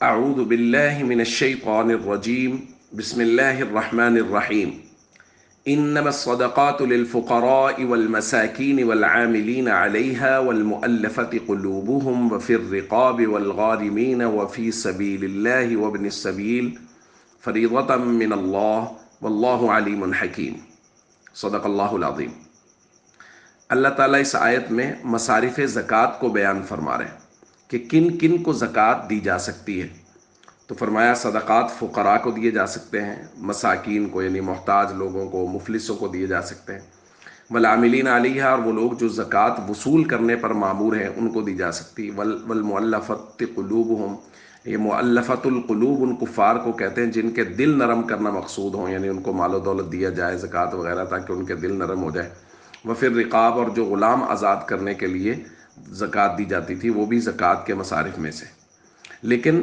أعوذ بالله من الشيطان الرجيم بسم الله الرحمن الرحيم إنما الصدقات للفقراء والمساكين والعاملين عليها والمؤلفة قلوبهم وفي الرقاب والغارمين وفي سبيل الله وابن السبيل فريضة من الله والله عليم حكيم صدق اللہ العظیم۔ اللہ تعالیٰ اس آیت میں مصارف زکوٰۃ کو بیان فرما رہے ہیں کہ کن کن کو زکوٰۃ دی جا سکتی ہے۔ تو فرمایا صدقات فقراء کو دیے جا سکتے ہیں، مساکین کو یعنی محتاج لوگوں کو، مفلسوں کو دیے جا سکتے ہیں، والعاملین علیہا اور وہ لوگ جو زکوٰۃ وصول کرنے پر مامور ہیں ان کو دی جا سکتی، والمؤلفۃ قلوبہم، یہ مؤلفۃ القلوب ان کفار کو کہتے ہیں جن کے دل نرم کرنا مقصود ہوں، یعنی ان کو مال و دولت دیا جائے زکوٰۃ وغیرہ تاکہ ان کے دل نرم ہو جائے۔ وفی الرقاب اور جو غلام آزاد کرنے کے لیے زکوٰۃ دی جاتی تھی وہ بھی زکوٰۃ کے مصارف میں سے۔ لیکن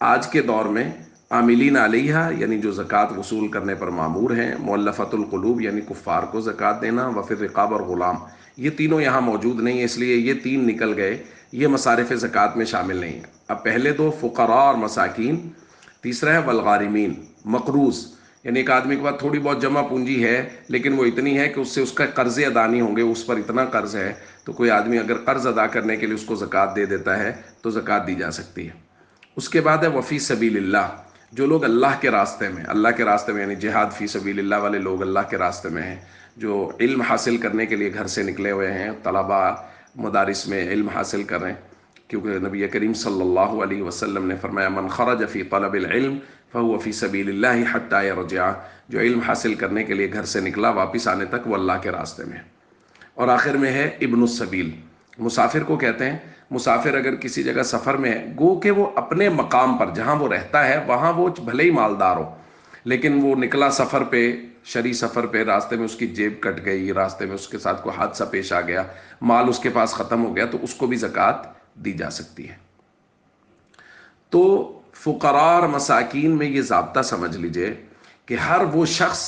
آج کے دور میں عاملین علیہا یعنی جو زکوٰۃ وصول کرنے پر مامور ہیں، مؤلفۃ القلوب یعنی کفار کو زکوٰۃ دینا، وفی الرقاب اور غلام، یہ تینوں یہاں موجود نہیں ہیں، اس لیے یہ تین نکل گئے، یہ مصارف زکوٰۃ میں شامل نہیں ہیں۔ اب پہلے دو فقراء اور مساکین، تیسرا ہے والغارمین، مقروض یعنی ایک آدمی کے پاس تھوڑی بہت جمع پونجی ہے لیکن وہ اتنی ہے کہ اس سے اس کا قرض ادا نہیں ہوں گے، اس پر اتنا قرض ہے، تو کوئی آدمی اگر قرض ادا کرنے کے لیے اس کو زکوٰۃ دے دیتا ہے تو زکوٰۃ دی جا سکتی ہے۔ اس کے بعد ہے وفی سبیل اللہ، جو لوگ اللہ کے راستے میں یعنی جہاد فی سبیل اللہ والے لوگ اللہ کے راستے میں ہیں، جو علم حاصل کرنے کے لیے گھر سے نکلے ہوئے ہیں، طلباء مدارس میں علم حاصل کر رہے ہیں، کیونکہ نبی کریم صلی اللہ علیہ وسلم نے فرمایا من خرج فی طلب العلم فهو فی سبیل اللہ حتی یرجع، جو علم حاصل کرنے کے لیے گھر سے نکلا واپس آنے تک وہ اللہ کے راستے میں۔ اور آخر میں ہے ابن السبیل، مسافر کو کہتے ہیں۔ مسافر اگر کسی جگہ سفر میں ہے، گو کہ وہ اپنے مقام پر جہاں وہ رہتا ہے وہاں وہ بھلے ہی مالدار ہو، لیکن وہ نکلا سفر پہ، شرعی سفر پہ، راستے میں اس کی جیب کٹ گئی، راستے میں اس کے ساتھ کوئی حادثہ پیش آ گیا، مال اس کے پاس ختم ہو گیا، تو اس کو بھی زکوٰۃ دی جا سکتی ہے۔ تو فقراء اور مساکین میں یہ ضابطہ سمجھ لیجئے کہ ہر وہ شخص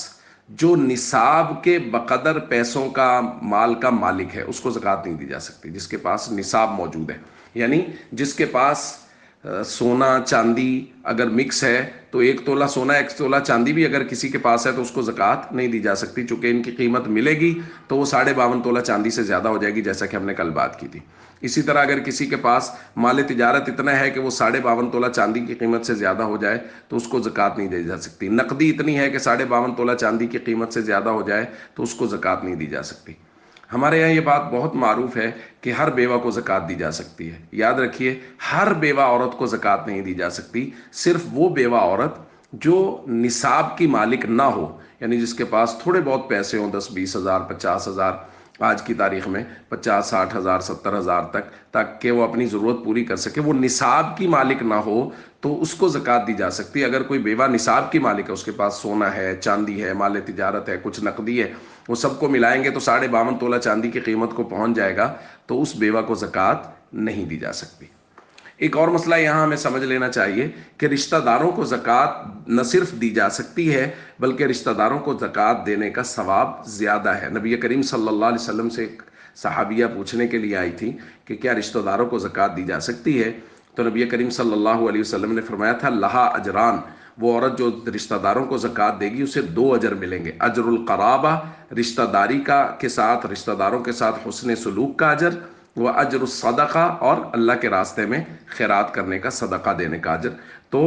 جو نصاب کے بقدر پیسوں کا مال کا مالک ہے اس کو زکوٰۃ نہیں دی جا سکتی، جس کے پاس نصاب موجود ہے، یعنی جس کے پاس سونا چاندی اگر مکس ہے تو 1 تولہ سونا 1 تولہ چاندی بھی اگر کسی کے پاس ہے تو اس کو زکوٰۃ نہیں دی جا سکتی، چونکہ ان کی قیمت ملے گی تو وہ 52.5 تولہ چاندی سے زیادہ ہو جائے گی، جیسا کہ ہم نے کل بات کی تھی۔ اسی طرح اگر کسی کے پاس مال تجارت اتنا ہے کہ وہ 52.5 تولہ چاندی کی قیمت سے زیادہ ہو جائے تو اس کو زکوٰۃ نہیں دی جا سکتی۔ نقدی اتنی ہے کہ 52.5 تولہ چاندی کی قیمت سے زیادہ ہو جائے تو اس کو زکوٰۃ نہیں دی جا سکتی۔ ہمارے یہاں یہ بات بہت معروف ہے کہ ہر بیوہ کو زکوٰۃ دی جا سکتی ہے۔ یاد رکھیے ہر بیوہ عورت کو زکوٰۃ نہیں دی جا سکتی، صرف وہ بیوہ عورت جو نصاب کی مالک نہ ہو، یعنی جس کے پاس تھوڑے بہت پیسے ہوں، 10-20 ہزار 50 ہزار، آج کی تاریخ میں 50-60 ہزار 70 ہزار تک، تاکہ وہ اپنی ضرورت پوری کر سکے، وہ نصاب کی مالک نہ ہو تو اس کو زکوٰۃ دی جا سکتی ہے۔ اگر کوئی بیوہ نصاب کی مالک ہے، اس کے پاس سونا ہے، چاندی ہے، مال تجارت ہے، کچھ نقدی ہے، وہ سب کو ملائیں گے تو 52.5 تولہ چاندی کی قیمت کو پہنچ جائے گا، تو اس بیوہ کو زکوٰۃ نہیں دی جا سکتی۔ ایک اور مسئلہ یہاں ہمیں سمجھ لینا چاہیے کہ رشتہ داروں کو زکوٰۃ نہ صرف دی جا سکتی ہے بلکہ رشتہ داروں کو زکوٰۃ دینے کا ثواب زیادہ ہے۔ نبی کریم صلی اللہ علیہ وسلم سے ایک صحابیہ پوچھنے کے لیے آئی تھی کہ کیا رشتہ داروں کو زکوٰۃ دی جا سکتی ہے، تو نبی کریم صلی اللہ علیہ وسلم نے فرمایا تھا لہا اجران، وہ عورت جو رشتہ داروں کو زکوٰۃ دے گی اسے 2 اجر ملیں گے، اجر القرابہ رشتہ داری کا کے ساتھ، رشتہ داروں کے ساتھ حسن سلوک کا اجر، وہ اجر الصدقہ اور اللہ کے راستے میں خیرات کرنے کا، صدقہ دینے کا اجر۔ تو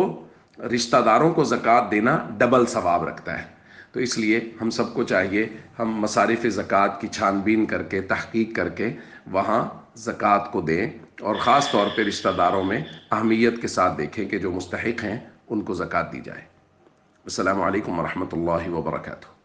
رشتہ داروں کو زکوٰۃ دینا ڈبل ثواب رکھتا ہے، تو اس لیے ہم سب کو چاہیے ہم مصارف زکوٰۃ کی چھان بین کر کے، تحقیق کر کے وہاں زکوٰۃ کو دیں، اور خاص طور پہ رشتہ داروں میں اہمیت کے ساتھ دیکھیں کہ جو مستحق ہیں ان کو زکوٰۃ دی جائے۔ السلام علیکم ورحمۃ اللہ وبرکاتہ۔